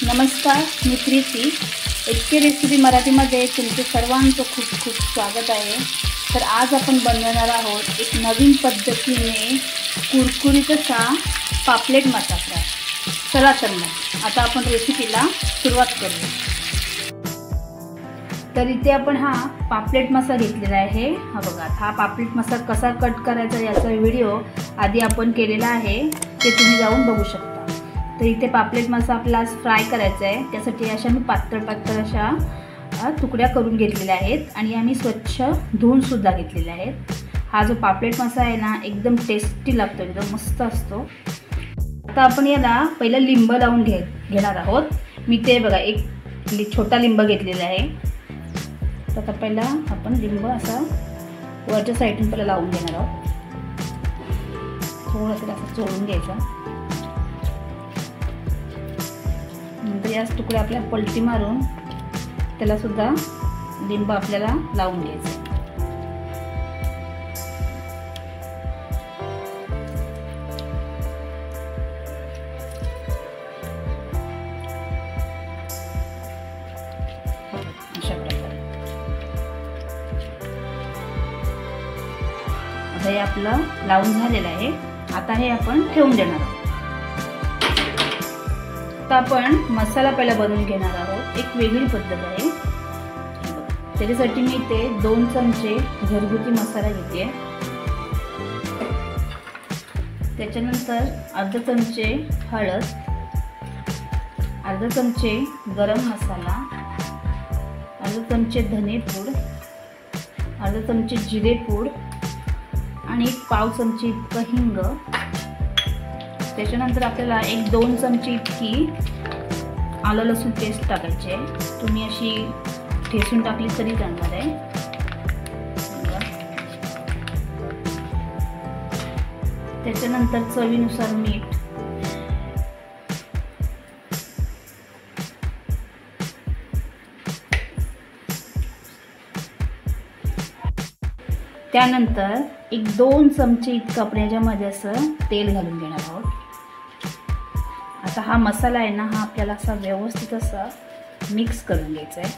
नमस्कार, मी Preeti. HK recipe मराठीमध्ये तुमचे सर्वांचं खूप खूप स्वागत आहे. तर आज आपण बनवणार आहोत एक नवीन पद्धतीने कुरकुरीत असा पापलेट मसाला फ्राय. चला तर मग आता आपण रेसिपीला सुरुवात करूया. तर इथे आपण हा पापलेट मसाला घेतलेला आहे. हा बघा, हा पापलेट मसाला कसा कट करायचा याचा व्हिडिओ आधी आपण केलेला आहे, ते तुम्ही जाऊन बघू शकता. तर इथे पापलेट मसाला आपल्याला फ्राय करायचा आहे. त्यासाठी अशा मी पातळ अशा तुकड्या करून घेतलेल्या आहेत आणि आम्ही स्वच्छ धुवून सुद्धा घेतलेल्या आहेत. हा जो पापलेट मसाला आहे ना, एकदम टेस्टी लागतो, एकदम मस्त असतो. आता आपण याला पहिलं लिंब लावून घेणार आहोत. मी ते बघा एक छोटा लिंब घेतलेला आहे. तर आता पहिला आपण लिंब असा वरच्या साईडून पहिला लावून घेणार आहोत. थोडंसं असं चोळून घ्यायचा. नंतर याच तुकडे आपल्याला पलटी मारून त्याला सुद्धा लिंब आपल्याला लावून घ्यायचं. अशा प्रकारे आता हे आपलं लावून झालेलं आहे. आता हे आपण ठेवून देणार आहोत. आता आपण मसाला पहिला बनवून घेणार आहोत. एक वेगळी पद्धत आहे. त्याच्यासाठी मी इथे 2 चमचे घरगुती मसाला घेते. त्याच्यानंतर अर्धा चमचे हळद, अर्धा चमचे गरम मसाला, अर्धा चमचे धने पूड, अर्धा चमचे जिरे पूड आणि 1 चमचे इतकं हिंग. त्याच्यानंतर आपल्याला 1-2 चमचे इतकी आलं लसूण पेस्ट टाकायची आहे. तुम्ही अशी ठेचून टाकली तरी चालणार आहे. त्याच्यानंतर चवीनुसार मीठ, त्यानंतर 1-2 चमचे इतकं आपण याच्यामध्ये असं तेल घालून घेणार आहोत. आता हा मसाला आहे ना, हा आपल्याला असा व्यवस्थित असा मिक्स करून घ्यायचा आहे.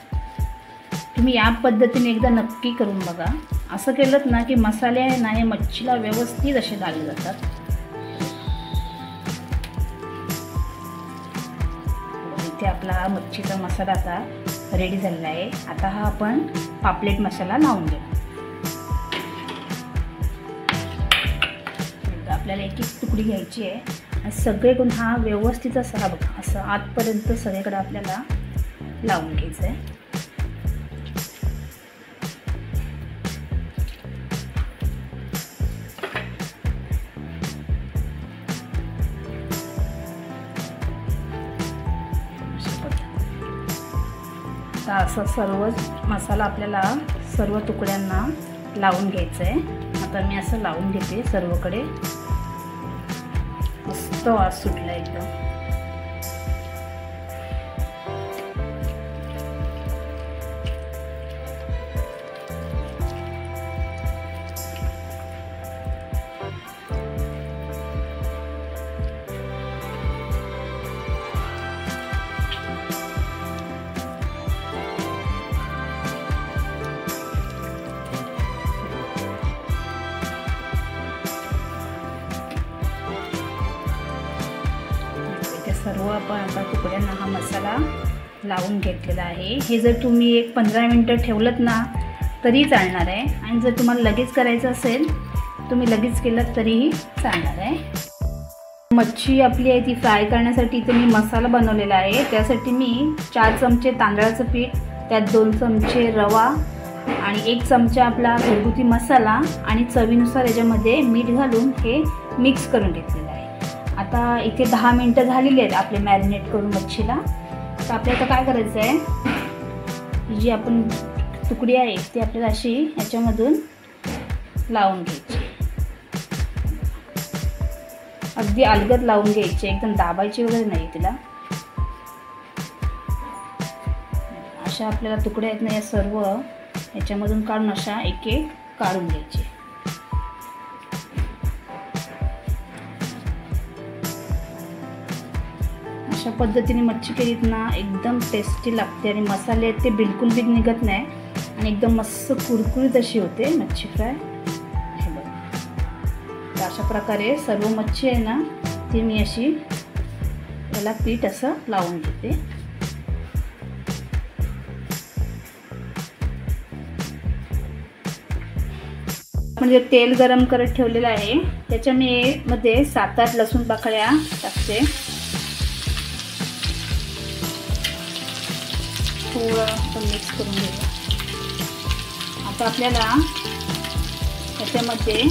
तुम्ही या पद्धतीने एकदा नक्की करून बघा. असं केलं ना की मसाले आहे ना, हे मच्छीला व्यवस्थित असे लागले जातात. इथे आपला हा मच्छीचा मसाला आता रेडी झालेला आहे. आता हा आपण पापलेट मसाला लावून घेऊ. आपल्याला एक तुकडी घ्यायची आहे आणि सगळीकडून हा व्यवस्थित असा हा बघा असं आतपर्यंत सगळीकडे आपल्याला लावून घ्यायचं आहे. आता असं सर्व मसाला आपल्याला सर्व तुकड्यांना लावून घ्यायचं आहे. आता मी असं लावून घेते सर्वकडे. मस्त वास सुटला एकदम. सर्व आपण आता तुकड्यांना हा मसाला लावून घेतलेला आहे. हे जर तुम्ही 15 मिनटं ठेवलंत ना तरी चालणार आहे. आणि जर तुम्हाला लगेच करायचं असेल तुम्ही लगेच केलं तरीही चालणार आहे. मच्छी आपली आहे ती फ्राय करण्यासाठी इथे मी मसाला बनवलेला आहे. त्यासाठी मी 4 चमचे तांदळाचं पीठ, त्यात 2 चमचे रवा आणि 1 चमचा आपला घरगुती मसाला आणि चवीनुसार याच्यामध्ये मीठ घालून हे मिक्स करून घेतलेलं आहे. आता इथे 10 मिनटं झालेली आहेत आपले मॅरिनेट करून मच्छीला. तर आपल्याला आता काय करायचं आहे, जी आपण तुकडी आहे ती आपल्याला अशी याच्यामधून लावून घ्यायची. अगदी अलगद लावून घ्यायची, एकदम दाबायची वगैरे नाही तिला. अशा आपल्याला तुकड्या आहेत ना, या सर्व याच्यामधून काढून अशा एक एक काढून घ्यायचे. अशा पद्धतीने मच्छी केलीत ना एकदम टेस्टी लागते आणि मसाले ते बिलकुल बी निघत नाही आणि एकदम मस्त कुरकुरीत अशी होते मच्छी फ्राय। हे बघा, तर अशा प्रकारे सर्व मच्छी आहे ना ती मी अशी याला पीठ असं लावून घेते। म्हणजे तेल गरम करत ठेवलेलं आहे, त्याच्या मी मध्ये 7-8 लसूण पाकळ्या टाकते। थोडं मिक्स करून घेऊया। आता आपल्याला त्याच्यामध्ये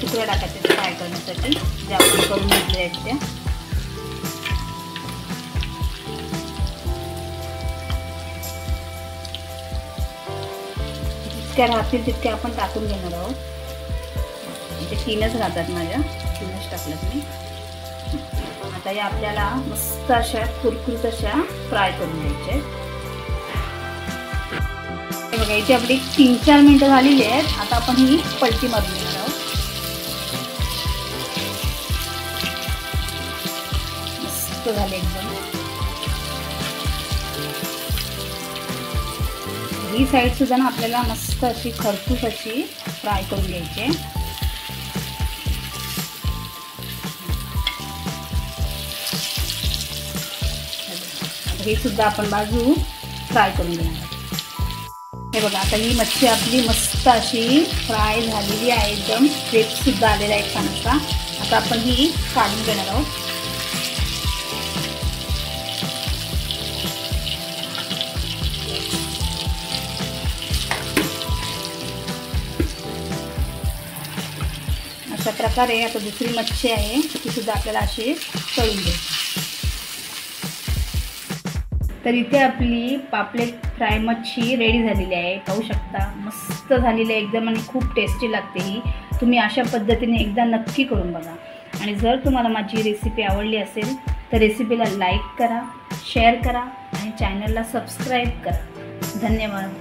तुकडे टाकायचे फ्राय करण्यासाठी, जे आपण करून घेतले आहेत ते। जितक्या राहतील तितके आपण टाकून घेणार आहोत। ते 3च राहतात माझ्या, 3च टाकल्यात मी। आता या आपल्याला मस्त अशा कुरकुरीत अशा फ्राय करून घ्यायचे। हे बघा, इथे आपली 3-4 मिनिटं झालेली आहेत। आता आपण ही पलटी मारून घेणार आहोत। मस्त झाले एकदम। ही साईड सुद्धा ना आपल्याला मस्त अशी खरपूस अशी फ्राय करून घ्यायची। हे सुद्धा आपण बाजू फ्राय करून घेणार। हे बघा, आता ही मच्छी आपली मस्त अशी फ्राय झालेली आहे, एकदम क्रिस्प सुद्धा आलेला आहे छान असा। आता आपण ही काढून घेणार आहोत। अशा प्रकारे आता दुसरी मच्छी आहे ती सुद्धा आपल्याला अशी तळून घ्यायची। तर इथे आपली पापलेट फ्राय मच्छी रेडी झालेली आहे, पाहू शकता मस्त झालेली आहे एकदम आणि खूप टेस्टी लागते ही। तुम्ही अशा पद्धतीने एकदा नक्की करून बघा। आणि जर तुम्हाला माझी रेसिपी आवडली असेल तर रेसिपीला लाईक करा, शेअर करा आणि चॅनलला सबस्क्राईब करा। धन्यवाद।